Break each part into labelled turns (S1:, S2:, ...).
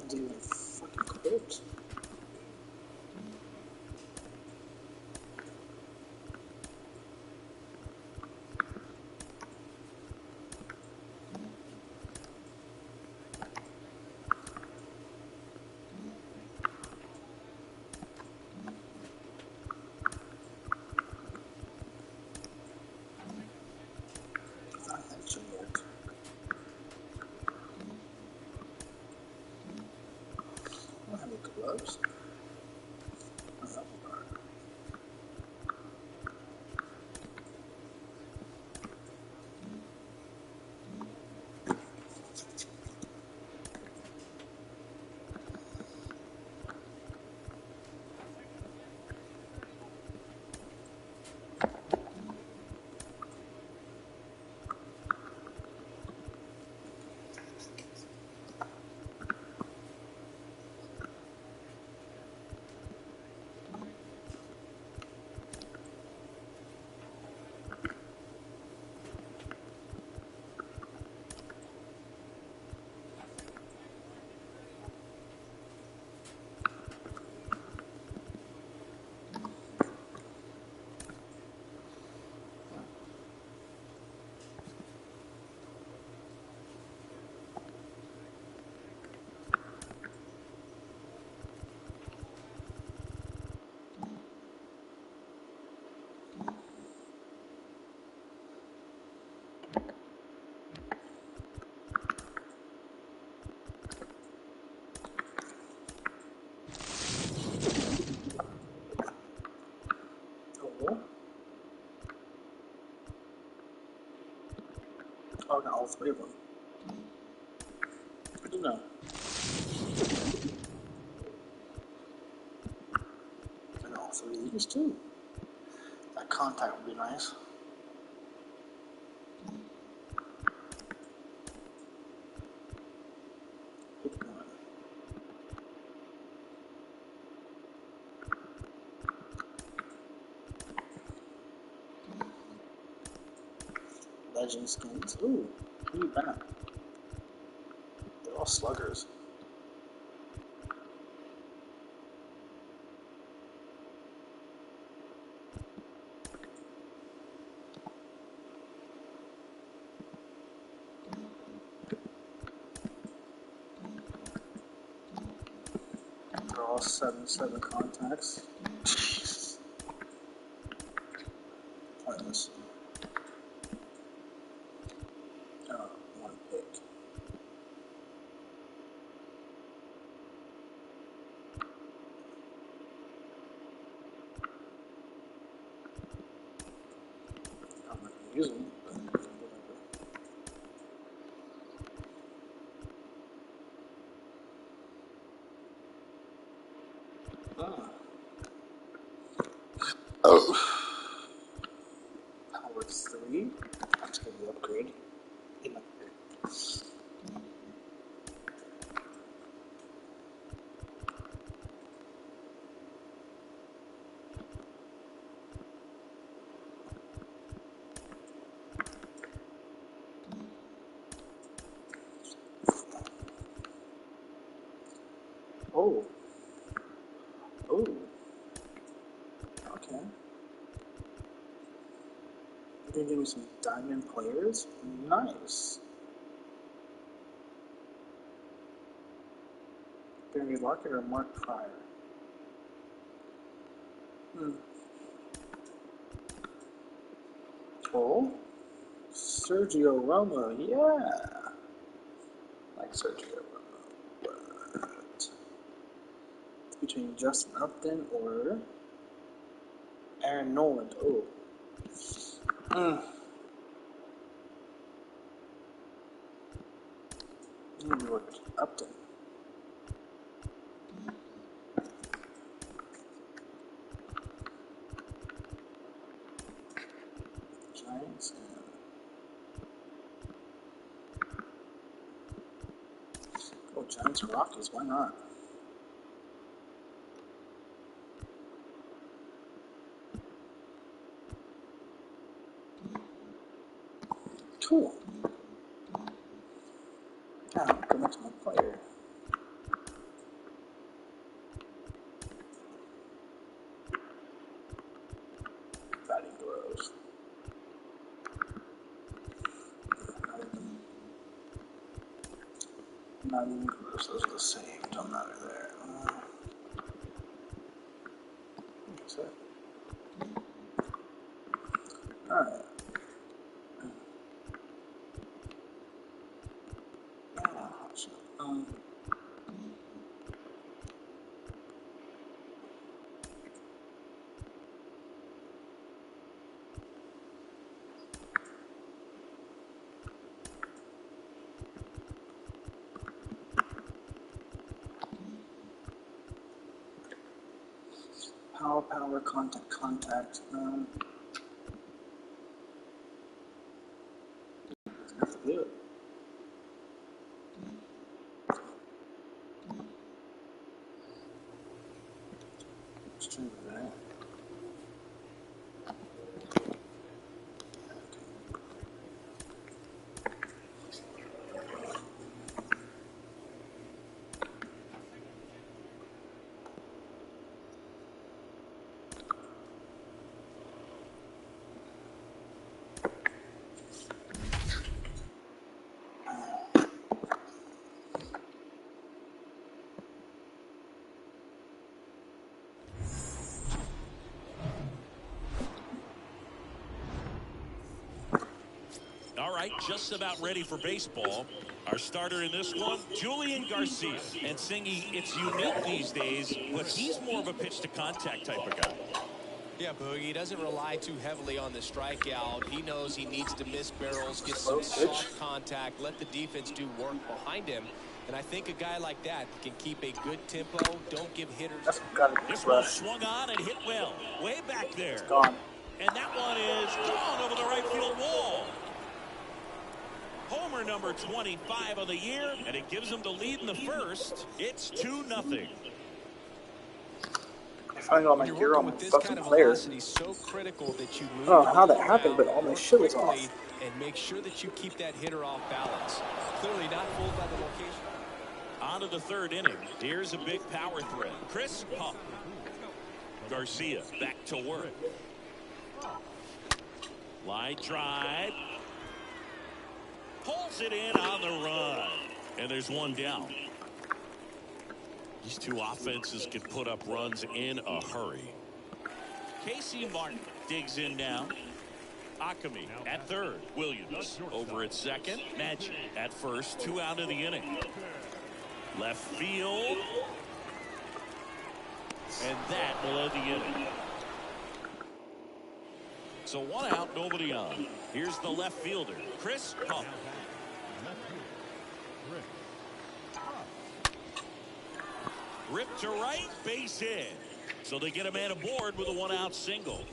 S1: Didn't even fucking quit. I don't have any gloves. Oh, I got all three of them. I do know. I got all three of these too. That contact would be nice. Legend skins. Ooh, who you back? They're all sluggers. They're all 7/7 contacts. Jesus. Pointless. One pick. I'm not going to use them, but whatever. Power 3. That's going to be upgrade. Oh. Oh. Okay. You're gonna give me some diamond players? Nice. Barry Larkin or Mark Pryor? Oh. Sergio Romo, yeah. I like Sergio Romo. But it's between Justin Upton or Aaron Noland. Oh. I'm gonna go with Upton. Giants and Giants and Rockies, why not? Cool. Now, go next to my player. None groups, those are the same. Don't matter there. That's it. Alright. Power, contact. That's good. Let's try that.
S2: All right, just about ready for baseball. Our starter in this one, Julian Garcia. And Singy, it's unique these days, but he's more of a pitch-to-contact type of guy.
S3: Yeah, Boogie, he doesn't rely too heavily on the strikeout. He knows he needs to miss barrels, get some soft contact, let the defense do work behind him. And I think a guy like that can keep a good tempo, don't give hitters.
S2: This one swung on and hit well, way back there.
S1: It's gone.
S2: And that one is gone over the right field wall. Homer number 25 of the year, and it gives him the lead in the first. It's 2-0.
S1: I finally got my gear on my fucking player.
S3: So critical that you move
S1: I don't know how that happened, but all my shit was off.
S3: And make sure that you keep that hitter off balance. Clearly not fooled by the location.
S2: On to the third inning. Here's a big power threat. Chris Pump. Garcia back to work. Line drive. Pulls it in on the run. And there's one down. These two offenses can put up runs in a hurry. Casey Martin digs in now. Akami at third. Williams over at second. Magic at first. 2 out of the inning. Left field. And that will end the inning. So 1 out, nobody on. Here's the left fielder, Chris Pump. Ripped to right, base hit. So they get a man aboard with a 1-out single.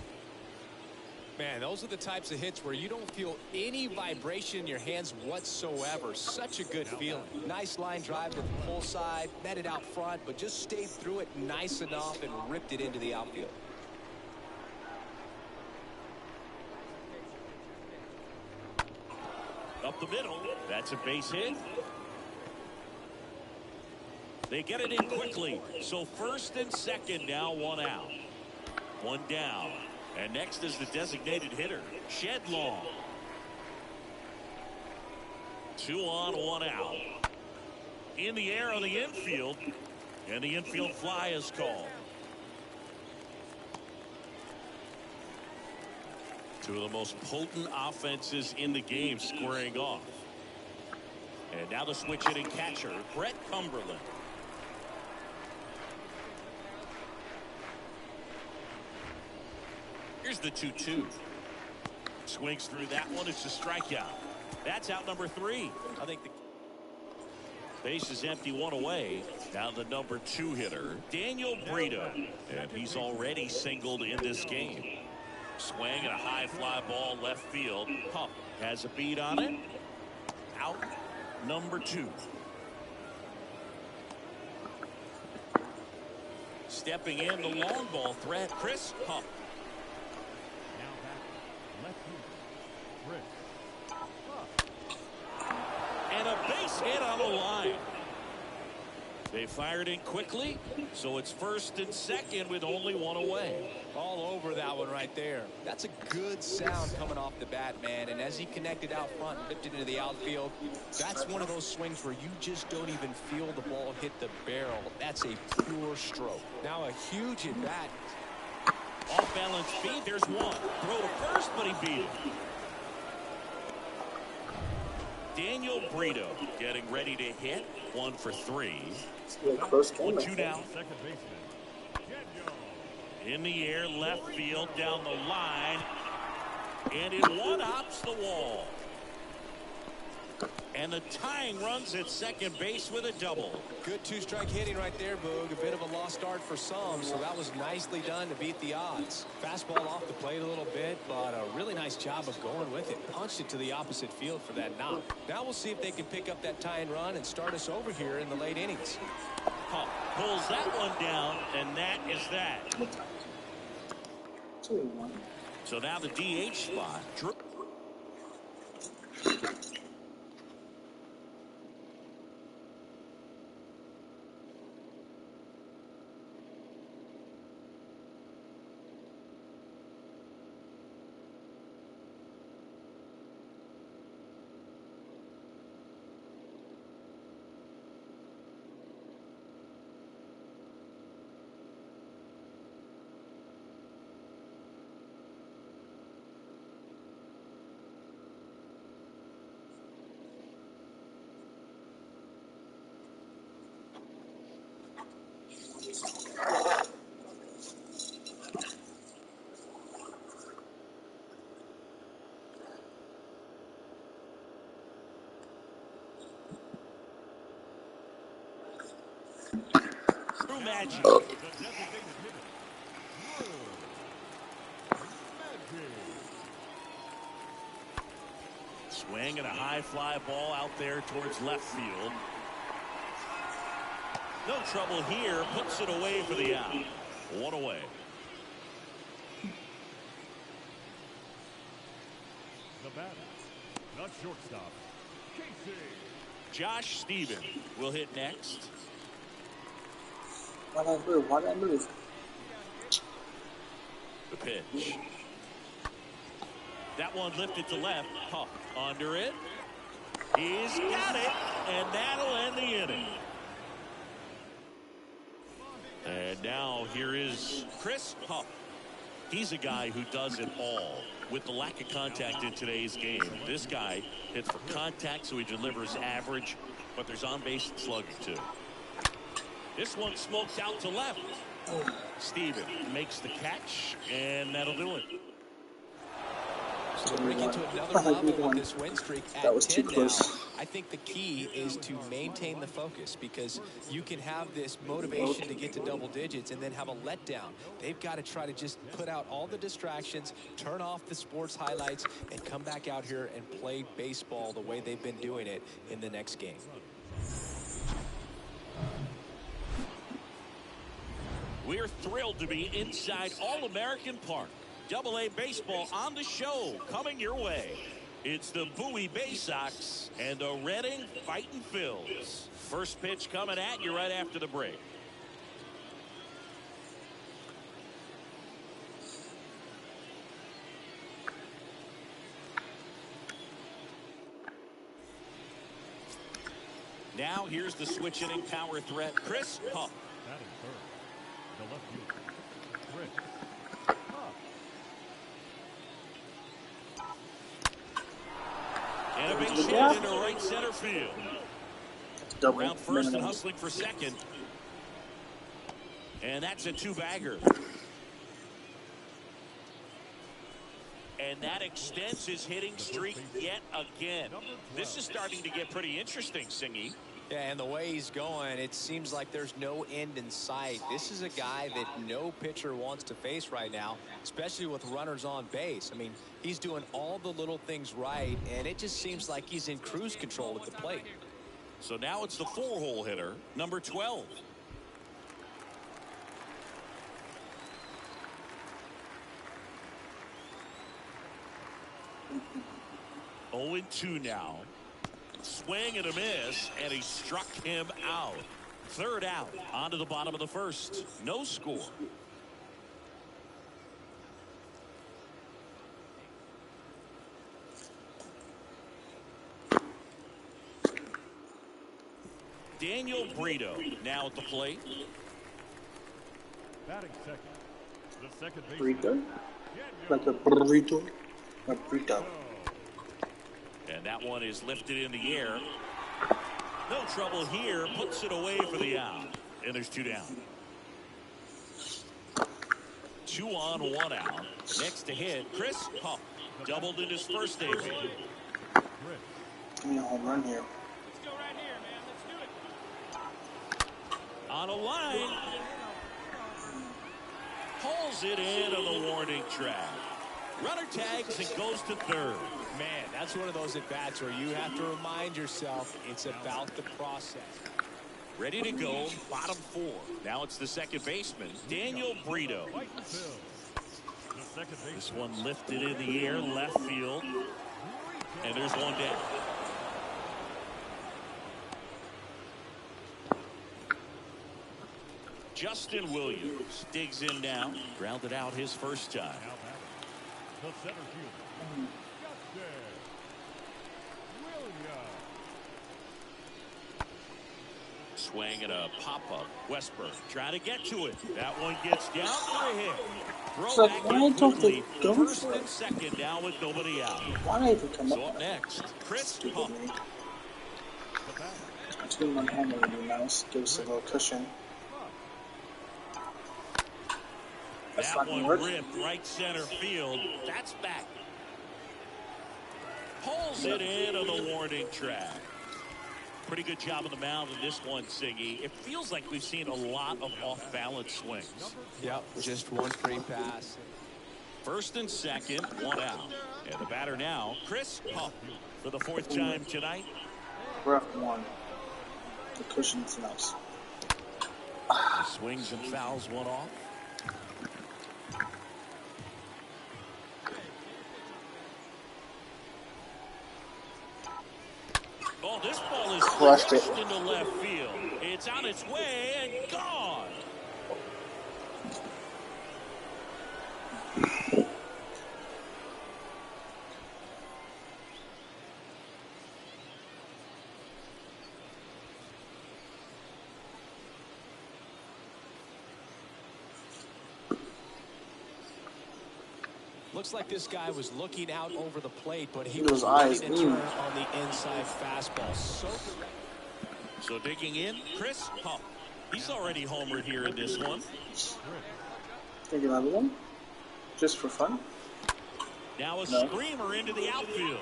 S3: Man, those are the types of hits where you don't feel any vibration in your hands whatsoever. Such a good feeling. Nice line drive to the pull side, met it out front, but just stayed through it nice enough and ripped it into the outfield.
S2: Up the middle, that's a base hit. They get it in quickly. So first and second now, 1 out. 1 down. And next is the designated hitter, Shedlaw. 2 on, 1 out. In the air on the infield. And the infield fly is called. Two of the most potent offenses in the game squaring off. And now the switch hitting catcher, Brett Cumberland. Here's the 2-2. Swings through that one. It's a strikeout. That's out number 3. I think the base is empty, 1 away. Now the number 2 hitter, Daniel Brito. And he's already singled in this game. Swing and a high fly ball left field. Pump has a beat on it. Out number 2. Stepping in the long ball threat, Chris Pump. And a base hit on the line. They fired in quickly, so it's 1st and 2nd with only one away.
S3: All over that one right there. That's a good sound coming off the bat, man. And as he connected out front and lifted into the outfield, that's one of those swings where you just don't even feel the ball hit the barrel. That's a pure stroke. Now a huge at bat.
S2: Off balance feed, there's one. Throw to first, but he beat it. Daniel Brito getting ready to hit. 1 for 3.
S1: It's a close game.
S2: 1-2 now. In the air, left field, down the line. And it one-hops the wall. And the tying runs at second base with a double.
S3: Good two-strike hitting right there, Boog. A bit of a lost start for some, so that was nicely done to beat the odds. Fastball off the plate a little bit, but a really nice job of going with it. Punched it to the opposite field for that knock. Now we'll see if they can pick up that tying run and start us over here in the late innings.
S2: Pulls that one down, and that is that.
S1: 2-1.
S2: So now the DH spot. Magic. Swing and a high fly ball out there towards left field. No trouble here. Puts it away for the out. 1 away.
S4: The batter, the shortstop, Casey.
S2: Josh Stephen will hit next.
S1: Why did I move? Why did I move?
S2: The pitch. That one lifted to left. Huff under it. He's got it, and that'll end the inning. And now here is Chris Huff. He's a guy who does it all. With the lack of contact in today's game, this guy hits for contact, so he delivers average, but there's on-base slugging too. This one smoked out to left. Steven makes the catch, and that'll do it.
S3: So we're breaking to another level with this win streak at 10 now. I think the key is to maintain the focus, because you can have this motivation to get to double digits and then have a letdown. They've got to try to just put out all the distractions, turn off the sports highlights, and come back out here and play baseball the way they've been doing it in the next game.
S2: We're thrilled to be inside All-American Park. Double-A baseball on the show, coming your way. It's the Bowie Bay Sox and the Reading Fightin' Phils. First pitch coming at you right after the break. Now here's the switch hitting power threat, Chris Huff.
S4: Batting third, the left fielder, Chris Huff.
S2: And a big hit into right center field.
S1: Double.
S2: Around first and hustling for second. And that's a two-bagger. And that extends his hitting streak yet again. This is starting to get pretty interesting, Singy.
S3: Yeah, and the way he's going, it seems like there's no end in sight. This is a guy that no pitcher wants to face right now, especially with runners on base. I mean, he's doing all the little things right, and it just seems like he's in cruise control at the plate.
S2: So now it's the four-hole hitter, number 12. Oh, 0-2 now. Swing and a miss, and he struck him out. Third out, on to the bottom of the first. No score. Daniel Brito now at the plate.
S4: Batting second. The second baseman.
S1: Burrito? Like a burrito? A burrito.
S2: And that one is lifted in the air. No trouble here. Puts it away for the out. And there's 2 down. 2 on, 1 out. Next to hit, Chris Huff. Doubled in his first debut.
S1: Give me a home run here.
S5: Let's go right here, man. Let's do it.
S2: On a line. Pulls it in on the warning track. Runner tags and goes to third.
S3: Man, that's one of those at-bats where you have to remind yourself it's about the process.
S2: Ready to go, bottom 4. Now it's the second baseman, Daniel Brito. This one lifted in the air, left field. And there's 1 down. Justin Williams digs in now. Grounded out his first time.
S4: The center fielder.
S2: Swing and a pop-up. Westberg trying to get to it. That one gets down for a hit. Throw
S1: So
S2: back
S1: why
S2: in
S1: don't they
S2: quickly.
S1: go
S2: First
S1: for it?
S2: and second now with nobody out.
S1: Why even come
S2: So
S1: up
S2: up next, Chris
S1: Stupid
S2: Huff.
S1: me. 2-1 homer would be nice. Give us a little cushion. That's
S2: That
S1: not gonna
S2: one
S1: work.
S2: ripped right center field. That's back. Pulls it in on the warning track. Pretty good job on the mound in this one, Siggy. It feels like we've seen a lot of off-balance swings.
S3: Yep, just one free pass.
S2: First and second, 1 out. And the batter now, Chris Huff, for the 4th time tonight.
S1: Rough one. The cushion's nice.
S2: He swings and fouls one off. Oh, this ball is
S1: Crushed it.
S2: crushed into left field. It's on its way and gone.
S3: Looks like this guy was looking out over the plate, but he
S1: Those
S3: was ready
S1: eyes,
S3: to turn on the inside fastball.
S2: So digging in, Chris Huff. He's already homered here in this one.
S1: Take another one? Just for fun?
S2: Now a
S1: No.
S2: screamer into the outfield.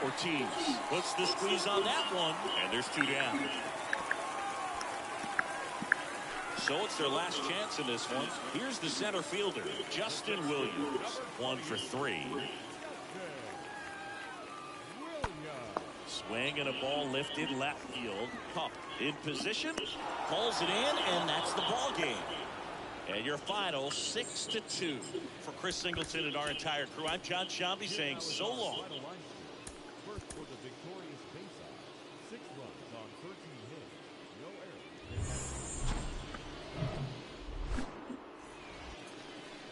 S2: Ortiz puts the squeeze on that one, and there's 2 down. So it's their last chance in this one. Here's the center fielder, Justin Williams. 1 for 3. Swing and a ball lifted left field. Huff in position, pulls it in, and that's the ball game. And your final 6-2 for Chris Singleton and our entire crew. I'm John Shambi saying so long.
S4: First for the victorious faceoff. 6 runs on 13 hits. No errors.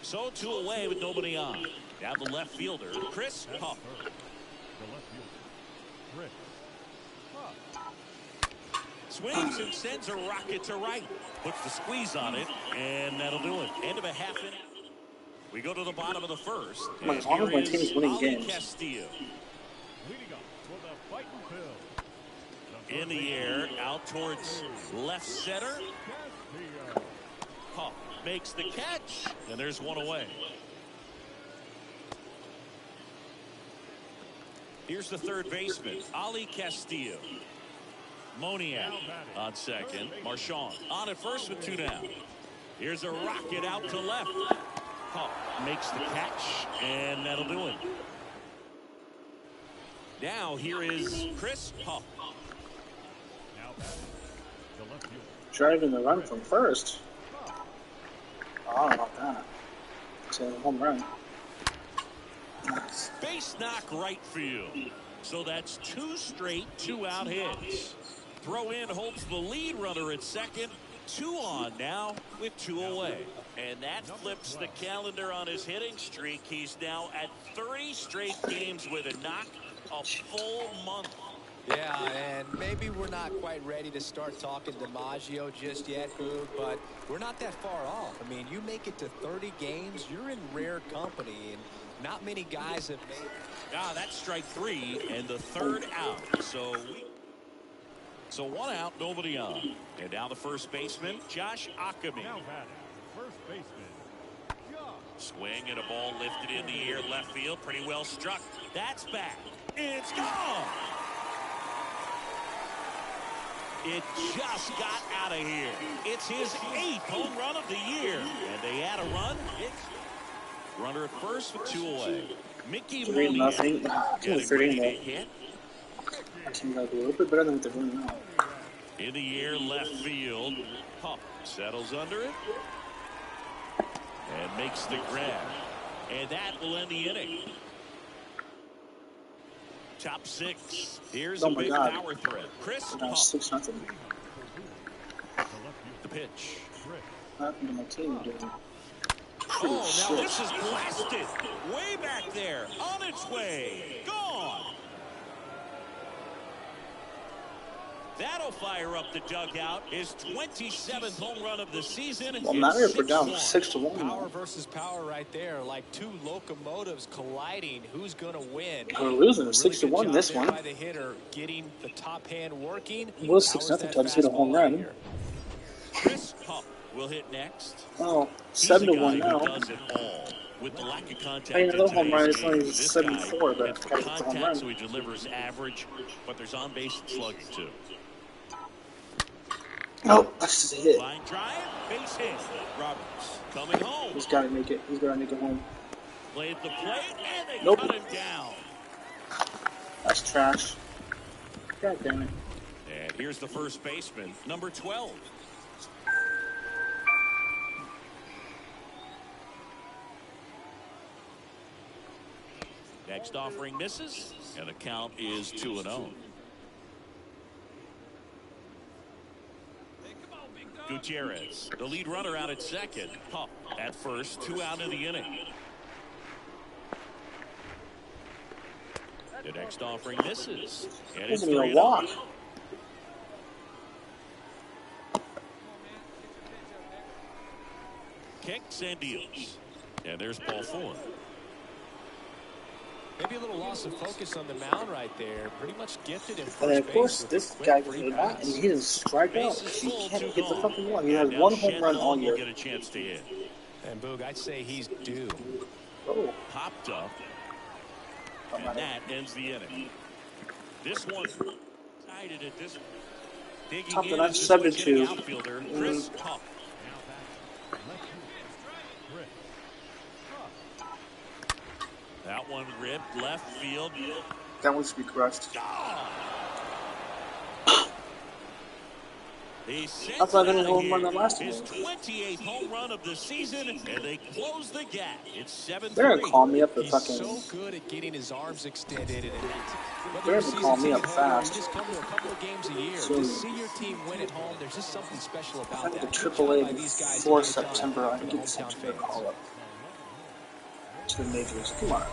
S2: So 2 away with nobody on. Now the left fielder, Chris Huff.
S4: The left fielder. Chris.
S2: Swings and sends a rocket to right. Puts the squeeze on it, and that'll do it. End of a half inning. We go to the bottom of the first.
S1: My
S2: And
S1: God,
S2: here
S1: my team is winning
S2: Ali
S1: games.
S2: Castillo.
S4: Leading up for the fighting Phil.
S2: In the air, out towards left center.
S4: Castillo.
S2: Huff makes the catch, and there's 1 away. Here's the third baseman, Ali Castillo. Moniak on second. Marchand on at first with 2 down. Here's a rocket out to left. Huff makes the catch, and that'll do it. Now here is Chris Huff.
S4: Now batting. The left fielder.
S1: Driving the run from first. Oh, I don't know about that. It's a home run.
S2: Base knock right field. So that's 2 straight 2-out hits. Throw in holds the lead runner at second. 2 on now with 2 away. And that flips the calendar on his hitting streak. He's now at 30 straight games with a knock, a full month.
S3: Yeah, and maybe we're not quite ready to start talking DiMaggio just yet, Boog, but we're not that far off. I mean, you make it to 30 games, you're in rare company, and not many guys have made it.
S2: Ah, that's strike 3 and the third out. So 1 out, nobody on. And now the first baseman, Josh Ackerman.
S4: Now batting, first baseman, Josh.
S2: Swing and a ball lifted in the air left field. Pretty well struck. That's back. It's gone. It just got out of here. It's his 8th home run of the year. And they add a run. Runner at first with 2 away. Mickey
S1: 3-0.
S2: getting
S1: 3
S2: ready to
S1: now.
S2: hit.
S1: I think that'll be a little bit better than what they're doing now.
S2: In the air left field. Pup settles under it. And makes the grab. And that will end the inning. Top 6. Here's a big power threat. Chris Pup.
S1: 6-0.
S2: The pitch.
S1: What happened to my team doing?
S2: Oh, now this is blasted. Way back there. On its way. Gone. That'll fire up the dugout. His 27th home run of the season.
S1: Well, now if we're down
S2: 6-1.
S1: 6-1.
S3: Power versus power right there, like 2 locomotives colliding. Who's going to win?
S1: We're losing
S3: Really
S1: 6-1 this one.
S3: by the hitter, getting the top hand working.
S1: It was 6-0 till I just hit a home run.
S2: Chris Pup will hit next.
S1: Oh,
S2: He's a
S1: 7-1
S2: guy
S1: now.
S2: who does it all. With the lack of contact
S1: I mean,
S2: in
S1: a little home run
S2: today's
S1: is only
S2: game, this
S1: 7-4,
S2: guy
S1: but
S2: gets the
S1: it's a home
S2: contact,
S1: run.
S2: so he delivers average, but there's on-base slugs too.
S1: Oh, that's just a hit.
S2: Line drive, base hit. Roberts coming home.
S1: He's got to make it. He's got to make it home.
S2: Played the plate, and they
S1: Nope.
S2: cut him down.
S1: That's trash. God damn it.
S2: And here's the first baseman, number 12. Next offering misses, and the count is 2-0. Gutierrez, the lead runner out at second. Pup at first, 2 out in the inning. The next offering misses, and it's
S1: He's going
S2: 3-0.
S1: to walk.
S2: Kicks and deals. And there's ball 4.
S3: Maybe a little loss of focus on the mound right there. Pretty much gifted in first
S1: And of course,
S3: base
S1: this
S3: with a
S1: guy
S3: quick
S1: can
S3: free
S1: do that,
S3: pass.
S1: and he doesn't strike out.
S2: Bases
S1: He
S2: full,
S1: can't
S2: 2
S1: hit the
S2: gone.
S1: fucking one. He has
S2: Now
S1: 1 home run all
S2: Shandong
S1: year.
S2: will get a chance to hit.
S3: And Boog, I'd say he's due.
S1: Oh,
S2: Popped up, and that ends the inning. This one excited at this. Digging
S1: Top of
S2: in
S1: that,
S2: is the switch-hitting
S1: 7-2.
S2: outfielder, Chris Pup. That one ripped left field.
S1: that one should be crushed.
S2: Gone. He sends
S1: That's why I
S2: it
S1: didn't
S2: out of
S1: home run
S2: here.
S1: that last
S2: His
S1: one.
S2: 28th home run of the season, and they close the gap. It's 7-3.
S1: They're going to call me up for
S3: He's
S1: fucking...
S3: so good at getting his arms extended. And
S1: They're going to call me up fast.
S3: You just come to a couple of games a year.
S1: Soon.
S3: Just see your team win at home. There's just something special
S1: I
S3: about
S1: think
S3: that.
S1: the
S3: Good job
S1: AAA
S3: by these guys
S1: before
S3: to get it done
S1: September, I
S3: for
S1: can
S3: the
S1: get the
S3: hometown
S1: September
S3: fans.
S1: call up to the majors. Come on.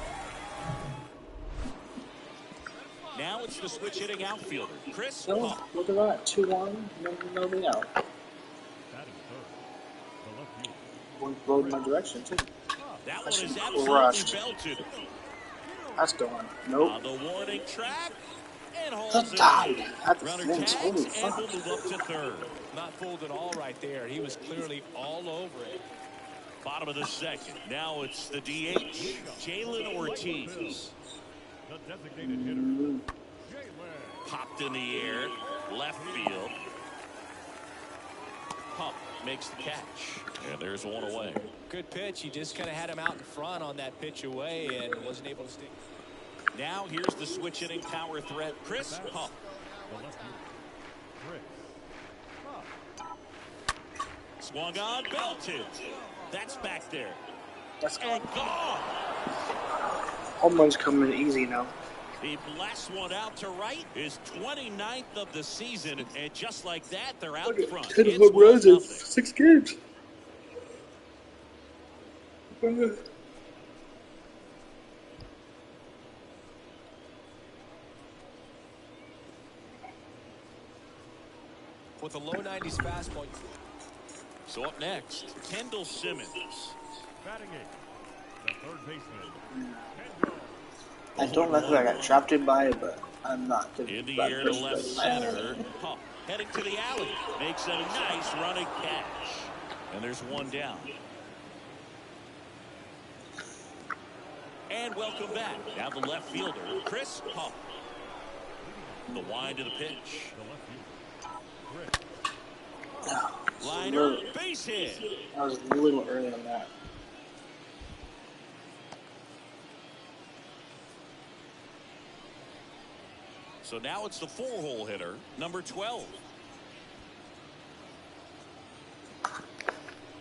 S2: Now it's the switch-hitting outfielder, Chris
S1: No,
S2: Pup.
S1: look at that. 2-1. Nobody out.
S4: Batting third, the left fielder,
S1: One blowed my direction, too.
S2: That one
S1: That's
S2: is
S1: crushed.
S2: absolutely belted.
S1: That's gone.
S2: On
S1: Nope.
S2: the warning track, and holds
S1: That
S2: it.
S1: died at the
S2: Runner
S1: fence.
S2: tags
S1: Holy
S2: and
S1: fuck.
S2: will move up to third.
S3: Not fooled at all right there. He was clearly all over it.
S2: Bottom of the second. Now it's the DH, Jalen Ortiz.
S4: the designated hitter, Jalen.
S2: Popped in the air, left field. Pup makes the catch, and there's 1 away.
S3: Good pitch. He just kind of had him out in front on that pitch away and wasn't able to stick.
S2: Now here's the switch-hitting power threat, Chris Pup.
S4: The left fielder, Chris.
S2: Swung on, belted. That's back there.
S1: That's
S2: And
S1: gone.
S2: gone.
S1: Home runs coming easy now.
S2: He blasts one out to right. His 29th of the season, and just like that, they're out front.
S1: 10
S2: It's
S1: home runs in
S2: 1-0.
S1: 6 games.
S3: With a low 90s fastball.
S2: So up next, Kendall Simmons.
S4: Batting eighth, the third baseman, Kendall.
S1: I don't like who I got drafted by, but I'm not
S2: In the air to left center. Pup heading to the alley. Makes a nice running catch. And there's one down. And welcome back. Now the left fielder, Chris Pup. The wind to the pitch.
S4: The left fielder, Chris.
S2: Liner, base hit.
S1: I was a little early on that.
S2: So now it's the 4-hole hitter, number 12.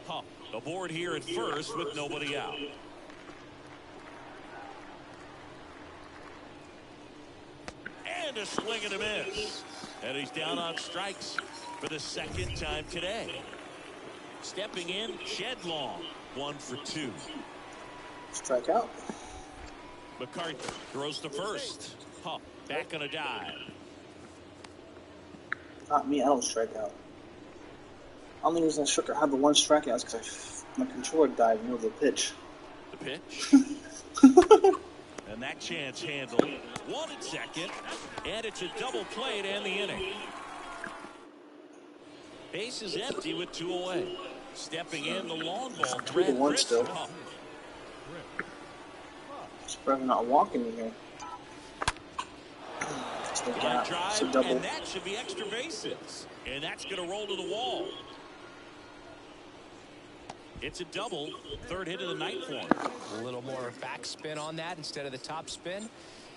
S2: Pup aboard here at first with nobody out. And a swing and a miss. And he's down on strikes for the second time today. Stepping in, Shedlong, 1 for 2.
S1: Strike out.
S2: McCarthy throws to first. Pup back on a dive.
S1: Not me, I don't strike out. Only reason I have the one strikeout is because my controller died in the middle of the pitch.
S2: The pitch. And that chance handled. 1 at second. And it's a double play to end the inning. Base is empty with 2 away. Stepping in the long ball.
S1: 3-1 still.
S2: Pup.
S1: Surprised I'm not walking in here.
S2: Line
S1: It's a
S2: drive,
S1: double.
S2: and that should be extra bases. And that's going to roll to the wall. It's a double. 3rd hit of the night for him.
S3: A little more back spin on that instead of the top spin. And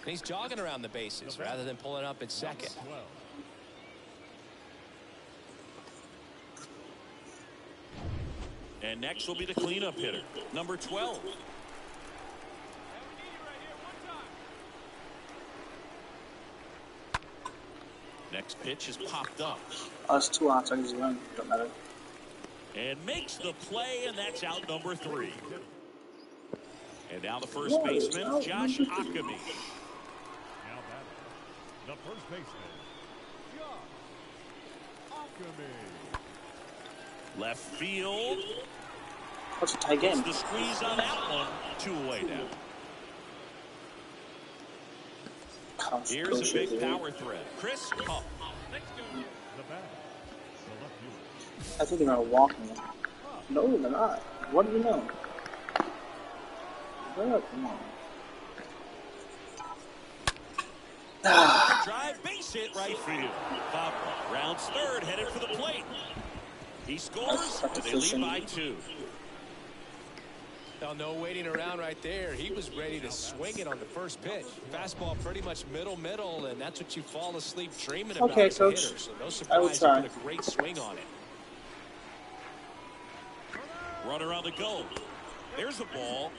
S3: he's jogging around the bases rather than pulling up at second.
S4: 12.
S2: And next will be the cleanup hitter, number 12. Next pitch is popped up.
S1: Us 2 outs, I just run. Don't matter.
S2: And makes the play, and that's out number 3. And now the first baseman, Josh Akami.
S4: Now batting, the first baseman, Josh Akami.
S2: Left field.
S1: That's a tie game.
S2: The squeeze on that one. 2 away now. Here's a big power threat. Chris Pup.
S4: The batter, the left fielder,
S1: I think they're gonna walk me. No, they're not. What do you know? Come on.
S2: Drive, base hit, right field. Bob rounds 3rd, headed for the plate. He scores, and they lead by 2.
S3: Now, no waiting around right there. He was ready to swing it on the first pitch. Fastball pretty much middle, and that's what you fall asleep dreaming about
S1: Okay,
S3: as a
S1: Coach.
S3: hitter. So no
S1: I will
S3: surprise,
S1: try.
S3: he put a great swing on it.
S2: Runner on the go. There's the ball.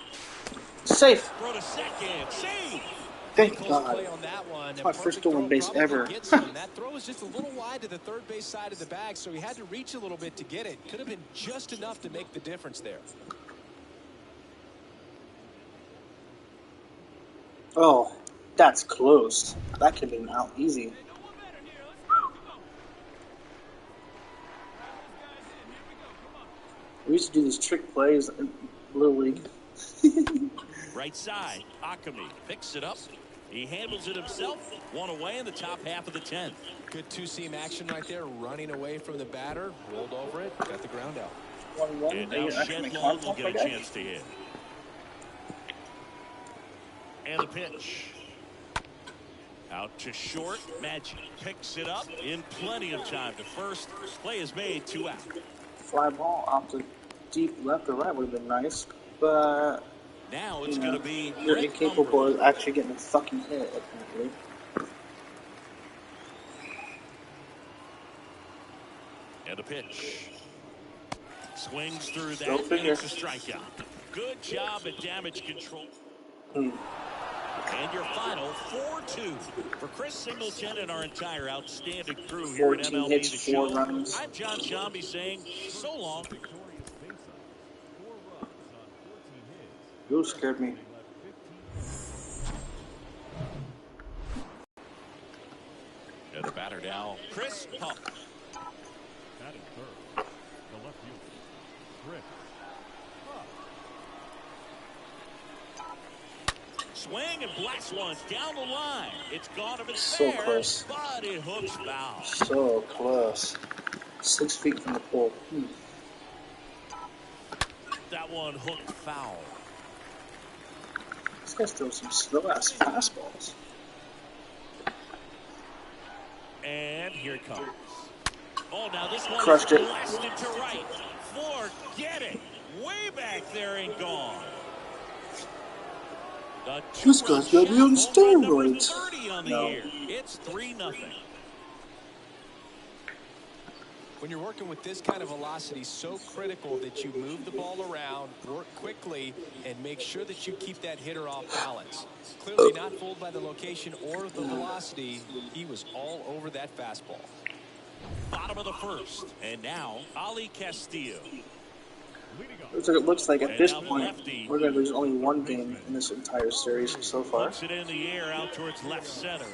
S1: Safe.
S2: Throw to second. Save.
S1: Thank
S3: Close
S1: God.
S3: play on that one.
S1: It's my first stolen base ever.
S3: That throw was just a little wide to the third base side of the bag, so he had to reach a little bit to get it. Could have been just enough to make the difference there.
S1: Oh, that's close. That could have been out easy. We used to do these trick plays in Little League.
S2: Right side. Akami picks it up. He handles it himself. 1 away in the top half of the 10th.
S3: Good two-seam action right there, running away from the batter, rolled over it, got the ground out.
S1: 1-1.
S2: And now Shedlong will get a chance to hit. And the pitch. Out to short. Magic picks it up in plenty of time to first. Play is made, 2 out.
S1: Fly ball off the deep left or right would have been nice, but
S2: Now it's going to be
S1: you're incapable of actually getting a fucking hit, apparently.
S2: And a pitch. Swings through that,
S1: Go
S2: and
S1: figure.
S2: it's a strikeout. Good job at damage control. And your final 4-2 for Chris Singleton and our entire outstanding crew here at
S1: 14
S2: MLB
S1: hits,
S2: The
S1: 4
S2: Show.
S1: runs.
S2: I'm John Shambi saying so long.
S4: Victorious faceoffs. 4 runs on 14 hits.
S1: You scared me.
S4: They left 15 runs.
S2: And the batter now, Chris Huff.
S4: Batting third, the left fielder, Chris Huff.
S2: Swing and blast one down the line. It's gone if it's
S1: So
S2: fair,
S1: close.
S2: but it hooks foul.
S1: So close. 6 feet from the pole.
S2: That one hooked foul.
S1: This guy's throwing some slow-ass fastballs.
S2: And here it comes. Oh, now this one
S1: Crushed
S2: is
S1: it.
S2: blasted to right. Forget it. Way back there and gone. The
S1: This guy's got me on steroids.
S2: 30 on the
S1: No.
S2: year. It's 3-0.
S3: When you're working with this kind of velocity, so critical that you move the ball around, work quickly, and make sure that you keep that hitter off balance. Clearly not fooled by the location or the velocity. He was all over that fastball.
S2: Bottom of the first. And now, Ali Castillo.
S1: So it looks like at this
S2: And now the
S1: point,
S2: lefty.
S1: we're going to lose only one game in this entire series so far.
S2: Puts it in the air out towards left center.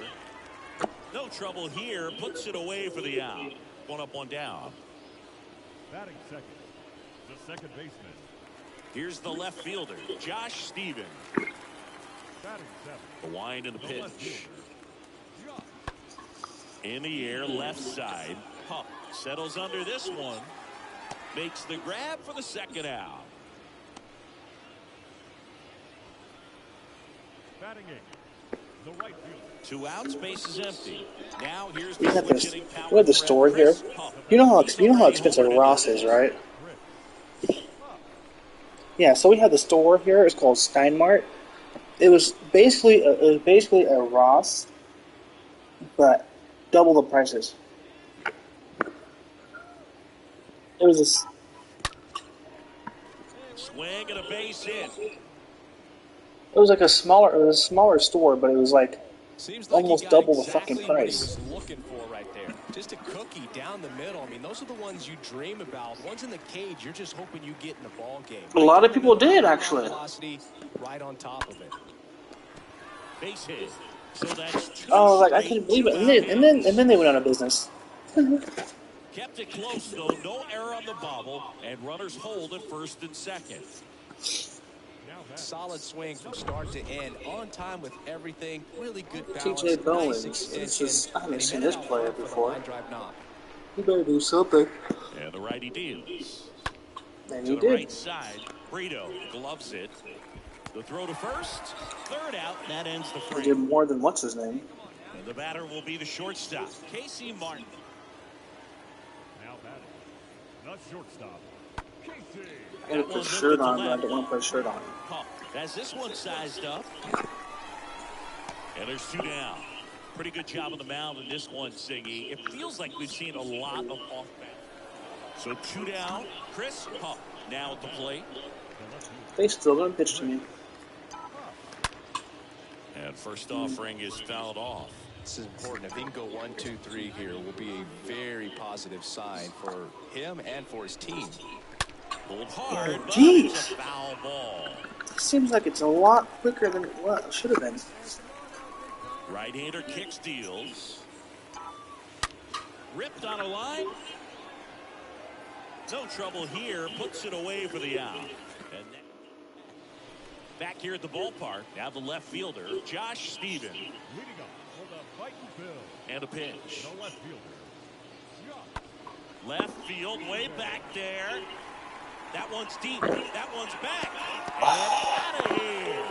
S2: No trouble here. Puts it away for the out. One up, one down.
S4: Batting second, the second baseman.
S2: Here's the left fielder, Josh Stevens.
S4: Batting seven,
S2: The wind and the
S4: the left
S2: pitch.
S4: fielder, Josh.
S2: In the air, left side. Huff settles under this one. Makes the grab for the second out.
S4: Batting eight, the right fielder.
S2: 2 outs, base is empty. Now here's
S1: We
S2: the
S1: have this.
S2: switch-hitting power
S1: We have the
S2: threat,
S1: store here.
S2: Chris Huff.
S1: You know
S2: He's
S1: how
S2: already
S1: expensive
S2: homered
S1: Ross
S2: into
S1: is,
S2: this.
S1: right?
S4: Chris Huff.
S1: Yeah. So we have the store here. It's called Steinmart. It was basically a Ross, but double the prices. It was
S2: Swing and a base hit.
S1: it was like a smaller store, but it was like
S3: Seems like
S1: almost
S3: he got
S1: double the
S3: exactly
S1: fucking
S3: what he
S1: price.
S3: was looking for right there. Just a cookie down the middle. I mean, those are the ones you dream about. Ones in the cage, you're just hoping you get in the ball game.
S1: A lot of people did, actually.
S3: Velocity right on top of it.
S2: Base hit. So that's 2
S1: Oh, like I
S2: straight
S1: couldn't believe it,
S2: two-out
S1: and then they went out of business.
S2: Kept it close, though. No error on the bobble, and runners hold at first and second.
S4: Now batting,
S3: Solid swing from start to end. On time with everything. Really good balance.
S1: T.J. Bowen.
S3: Nice
S1: It's
S3: extension.
S1: just I haven't
S3: And he
S1: seen
S3: met
S1: this
S3: it out
S1: player
S3: front for the
S1: before.
S3: line drive knock.
S1: You better do something.
S2: And the righty deals.
S1: And
S2: To
S1: he
S2: the
S1: did.
S2: right side, Brito gloves it. The throw to first. Third out. That ends the
S1: He did
S2: frame.
S1: more than what's his name.
S2: And the batter will be the shortstop, Casey Martin.
S4: now batting, the shortstop, Casey.
S1: I gotta put a shirt on, but I don't want to put a shirt on.
S2: Huff has this one sized up. And there's 2 down. Pretty good job on the mound in this one, Siggy. It feels like we've seen a lot of off bat. So 2 down. Chris Huff now at the plate.
S1: They still gonna pitch to me.
S2: And first offering is fouled off.
S3: This is important. If he can go 1, 2, 3 here, it will be a very positive sign for him and for his team.
S2: Pulled hard, but
S1: Jeez.
S2: it's a foul ball.
S1: It seems like it's a lot quicker than it should have been.
S2: Right-hander kicks, deals. Ripped on a line. No trouble here. Puts it away for the out. And back here at the ballpark, now the left fielder, Josh Stevens.
S4: Leading off for the fighting Bill,
S2: And a pitch.
S4: the left fielder, Josh.
S2: Left field, way back there. That one's deep. That one's back. And out of here.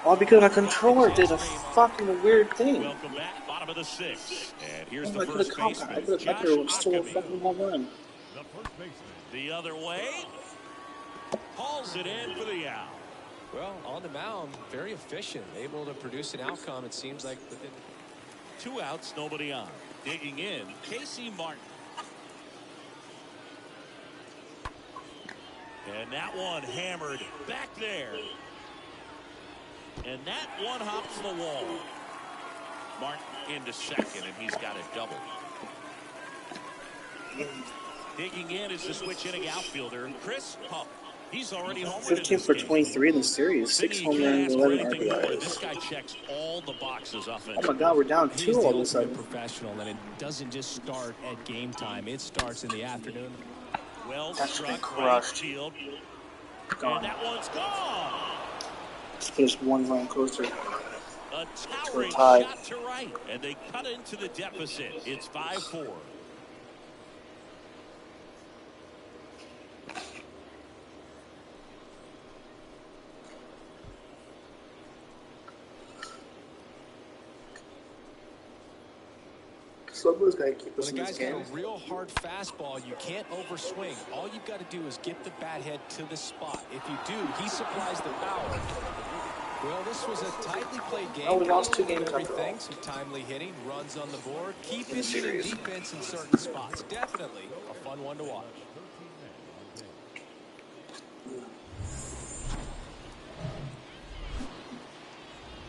S1: All because my controller did a fucking weird thing.
S2: Welcome back, bottom of the 6th. And here's
S1: I
S2: the
S1: could have
S2: first
S1: caught
S2: baseman,
S1: that. I could
S2: Josh
S1: have stole a
S2: Huckabee.
S1: fucking home run.
S4: The first baseman,
S2: The other way. Hauls it in for the out.
S3: Well, on the mound, very efficient, able to produce an outcome, it seems like, within
S2: 2 outs, nobody on. Digging in, Casey Martin. And that one hammered back there. And that one hops the wall. Martin into second, and he's got a double. Digging in is the switch inning outfielder, Chris Huff. He's already homered
S1: 15
S2: in this
S1: for
S2: game.
S1: 23 in the series. 6
S2: You
S1: home
S2: can't
S1: runs,
S2: ask for
S1: 11
S2: anything more. This
S1: RBIs.
S2: guy checks all the boxes
S1: Oh
S2: offensively.
S1: my God, we're down
S3: He's
S1: 2
S3: the
S1: all of a
S3: ultimate
S1: sudden.
S3: professional, and it doesn't just start at game time. It starts in the afternoon.
S2: Well
S1: That's been
S2: struck, right
S1: crushed.
S2: field.
S1: Gone.
S2: And that one's gone.
S1: Just 1 run closer.
S2: A towering
S1: tie.
S2: shot to right. And they cut into the deficit. It's 5-4.
S1: Slobo's got to keep us
S3: When
S1: in
S3: a
S1: this
S3: guy's got
S1: game.
S3: a real hard fastball, you can't overswing. All you've got to do is get the bat head to the spot. If you do, he supplies the power. Well, this was a tightly played game.
S1: Oh, we lost 2 games after
S3: Everything,
S1: all.
S3: some timely hitting, runs on the board,
S1: In the
S3: keeping
S1: series.
S3: defense in certain spots. Definitely a fun one to watch.
S4: 13 men on base.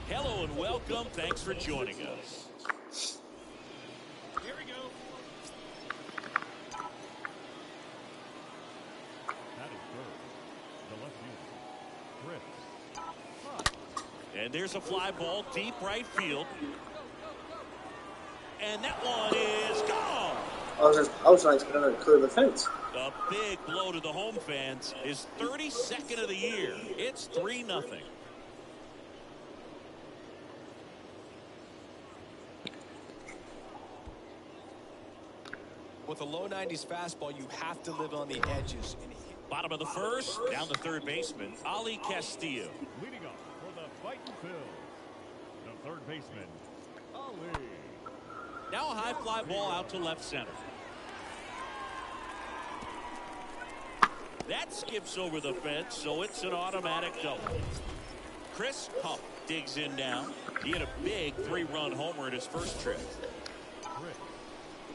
S2: Hello and welcome. Thanks for joining us.
S5: Here we go.
S4: That is third. The left fielder, Chris.
S2: And there's a fly ball deep right field. And that one is gone.
S1: I was not expecting to clear the fence.
S2: A big blow to the home fans. His 32nd of the year. It's 3-0.
S3: With a low 90s fastball, you have to live on the edges. And
S2: Bottom of the first, down the third baseman, Ali Castillo.
S4: Leading off for the Fighting Phils, the third baseman, Ali.
S2: Now a high fly ball out to left center. That skips over the fence, so it's an automatic double. Chris Huff digs in now. He had a big 3-run homer in his first trip.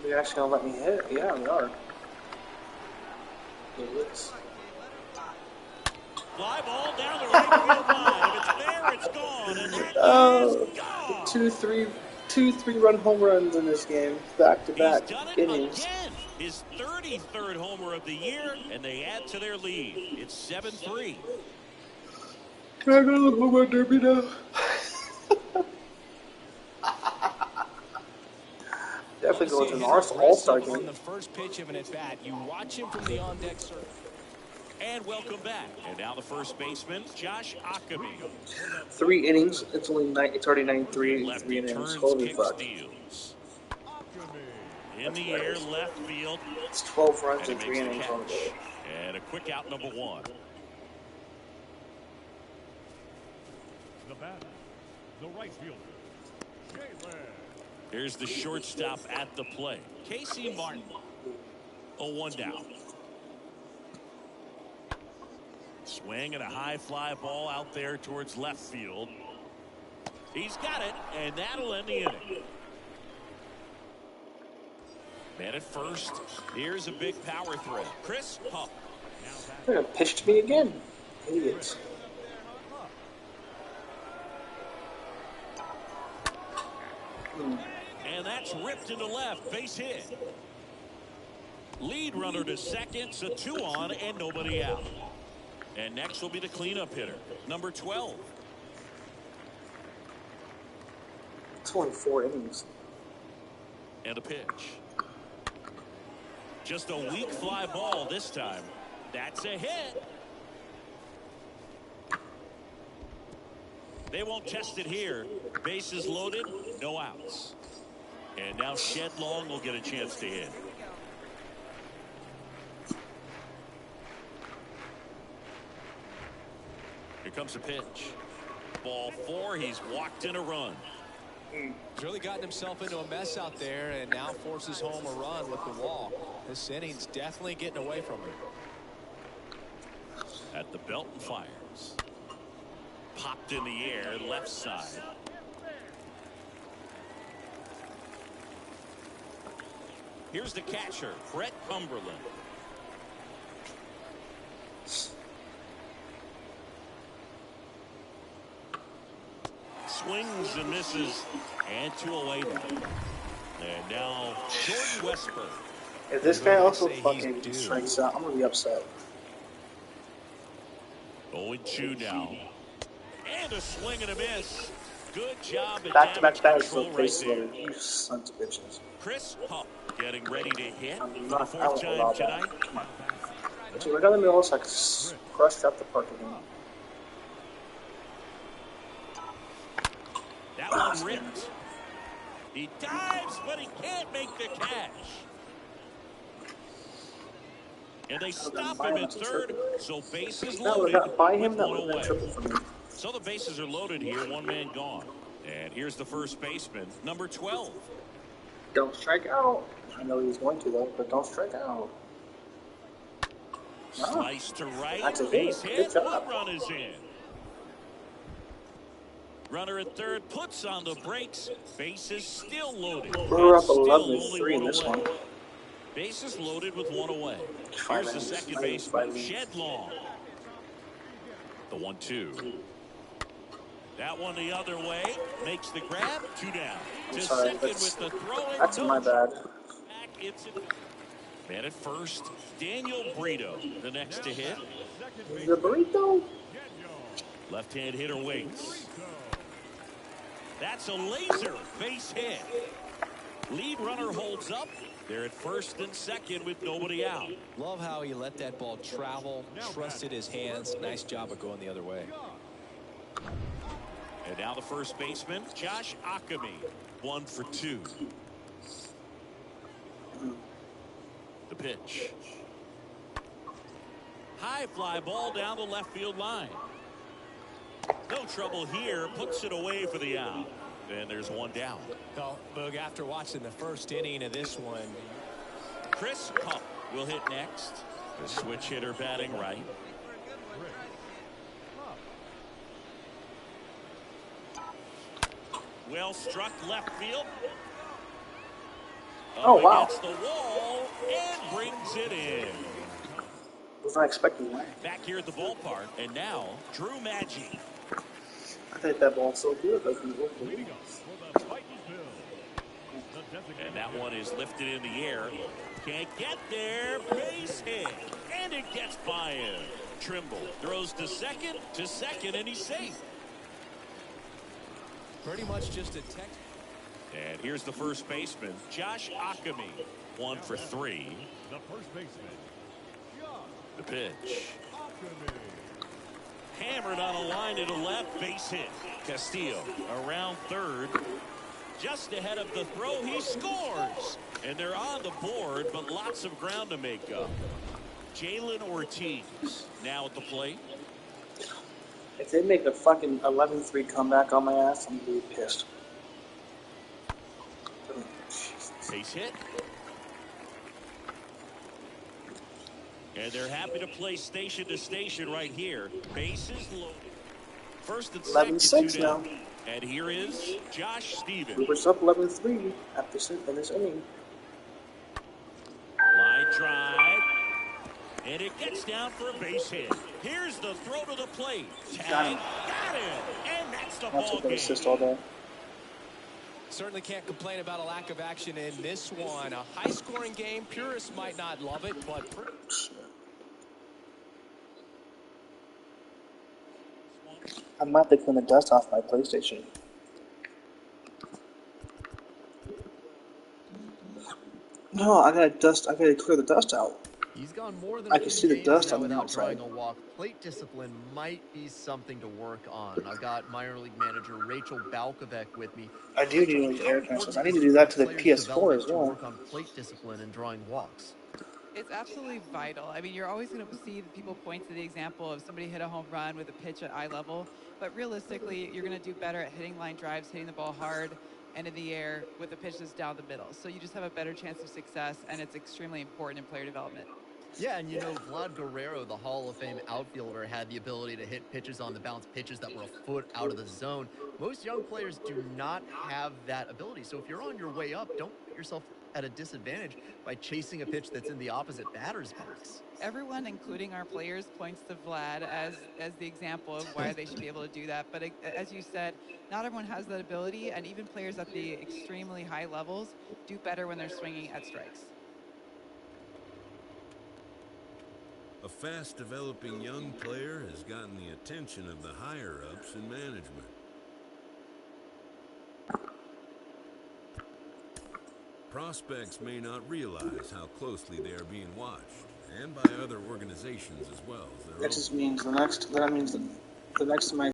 S1: They're actually going to let me hit? Yeah, we are.
S2: Fly ball down the right field line. If it's there, it's gone. And that is gone.
S1: 2 3-run home runs in this game, back-to-back
S2: He's done it
S1: innings.
S2: again. His 33rd homer of the year, and they add to their lead. It's 7-3.
S1: Can I go to the home run derby now? Definitely go to an all-star game.
S3: On the first pitch of an at-bat, you watch him from the on-deck circle.
S2: And welcome back. And now the first baseman, Josh Ackerman.
S1: 3 innings. It's already 9-3.
S2: Lefty
S1: 3 innings.
S2: turns,
S1: Holy
S2: kicks,
S1: fuck!
S2: steals. In the air, left field.
S1: It's 12 runs
S2: And
S1: in
S2: he
S1: 3
S2: makes the
S1: innings on the
S2: catch.
S1: day.
S2: And a quick out, number 1.
S4: The batter, the right fielder, Jalen.
S2: Here's the shortstop at the plate, Casey Martin. 0-1 down. Swing and a high fly ball out there towards left field. He's got it, and that'll end the inning. Man at first. Here's a big power throw. Chris Huff.
S1: They're going to pitch to me again. Idiots.
S2: And that's ripped into left. Base hit. Lead runner to second. So 2 on and nobody out. And next will be the cleanup hitter, number 12.
S1: It's only 4 innings.
S2: And a pitch. Just a weak fly ball this time. That's a hit. They won't test it here. Bases loaded, no outs. And now Shed Long will get a chance to hit. Here comes a pitch. Ball 4. He's walked in a run.
S3: He's really gotten himself into a mess out there and now forces home a run with the walk. This inning's definitely getting away from him.
S2: At the belt and fires. Popped in the air, left side. Here's the catcher, Brett Cumberland. swings and misses. And 2 away now. And now Jordan Westburg.
S1: If this guy
S3: I'd
S1: also
S3: say he's
S1: fucking
S3: due.
S1: strikes out, I'm gonna be upset.
S2: 0-2 now. And a swing and a miss. Good job at
S1: Back to back
S2: damage
S1: batters for
S2: control right
S1: base
S2: there.
S1: loaded. You sons of bitches.
S2: Chris Huff getting ready to hit
S1: I'm
S2: for the
S1: not. I
S2: 4th
S1: won't
S2: time
S1: allow
S2: tonight.
S1: that. Come on. So right down the middle, so I can crush up the park again.
S2: That one ripped. He dives, but he can't make the catch. And they stop him at third, so bases
S1: That would
S2: loaded
S1: have got by him.
S2: with
S1: That
S2: 1
S1: would have been a
S2: away.
S1: triple for me.
S2: So the bases are loaded here, 1 man gone. And here's the first baseman, number 12.
S1: Don't strike out. I know he's going to though, but don't strike out.
S2: Slice to right,
S1: That's a
S2: base
S1: hit.
S2: hit,
S1: Good
S2: one
S1: job.
S2: run is in. Runner at third puts on the brakes. Bases still loaded.
S1: We're
S2: And
S1: up
S2: still
S1: 11-3
S2: only
S1: in
S2: 1
S1: this
S2: away.
S1: one.
S2: Bases loaded with 1 away.
S1: Five
S2: Here's the
S1: innings.
S2: second
S1: Not even 5
S2: baseman,
S1: innings.
S2: Shed Long. The 1-2. That one the other way. Makes the grab. 2 down.
S1: I'm
S2: To
S1: sorry,
S2: second with the throw.
S1: that's my bad.
S2: Back, it's man at first. Daniel Brito, the next to hit.
S1: The burrito?
S2: Left-hand hitter waits. That's a laser base hit. Lead runner holds up. They're at first and second with nobody out.
S3: Love how he let that ball travel, trusted his hands. Nice job of going the other way.
S2: And now the first baseman, Josh Akami, 1 for 2. The pitch. High fly ball down the left field line. No trouble here. Puts it away for the out. And there's 1 down.
S3: Well, Boog, after watching the first inning of this one,
S2: Chris Huff will hit next. The switch hitter batting right. Well struck left field.
S1: Oh, wow.
S2: Against the wall and brings it in.
S1: Was not expecting that.
S2: Back here at the ballpark, and now Drew Maggi.
S1: I think that ball's so good. I can work
S4: Leading
S1: it.
S4: up for the Fighting Phil. The designated
S2: And that one is lifted in the air. Can't get there. Base hit. And it gets by him. Trimble throws to second, and he's safe.
S3: pretty much just a text.
S2: And here's the first baseman, Josh Akami, 1 for 3.
S4: The first baseman,
S2: The pitch.
S4: Akami.
S2: Hammered on a line to the left, base hit. Castillo around third. Just ahead of the throw, he scores. And they're on the board, but lots of ground to make up. Jalen Ortiz now at the plate.
S1: If they make a fucking 11-3 comeback on my ass, I'm gonna be pissed.
S2: Base hit. And they're happy to play station to station right here. Bases loaded. First and second,
S1: 11-6
S2: 2 down.
S1: now.
S2: And here is Josh Stevens.
S1: Cooper's up 11-3 after this inning.
S2: Line drive. And it gets down for a base hit. Here's the throw to the plate. Tag. Got him. And that's the
S1: That's
S2: ball
S1: what they
S2: game.
S1: assist all day.
S3: Certainly can't complain about a lack of action in this one. A high-scoring game. Purists might not love it, but
S1: I'm about to clean the dust off my PlayStation. No, I gotta clear the dust out.
S6: He's gone more than
S1: I can see the
S6: games
S1: dust
S6: now
S1: on the
S6: without
S1: outside.
S6: drawing a walk. Plate discipline might be something to work on. I've got minor league manager Rachel Balkovec with me.
S1: I do need those air conditioners. I need to do that to the
S6: Players'
S1: PS4 as
S6: development to
S1: well.
S6: work on plate discipline and drawing walks.
S7: It's absolutely vital. I mean, you're always going to see the people point to the example of somebody hit a home run with a pitch at eye level, but realistically, you're going to do better at hitting line drives, hitting the ball hard and in the air with a pitch that's down the middle. So you just have a better chance of success, and it's extremely important in player development.
S6: Yeah, and you know, Vlad Guerrero, the Hall of Fame outfielder, had the ability to hit pitches on the bounce, pitches that were a foot out of the zone. Most young players do not have that ability. So if you're on your way up, don't put yourself at a disadvantage by chasing a pitch that's in the opposite batter's box.
S7: Everyone, including our players, points to Vlad as the example of why they should be able to do that. But as you said, not everyone has that ability, and even players at the extremely high levels do better when they're swinging at strikes.
S8: A fast-developing young player has gotten the attention of the higher-ups in management. Prospects may not realize how closely they are being watched, and by other organizations as well as their own.
S1: That just means the next to my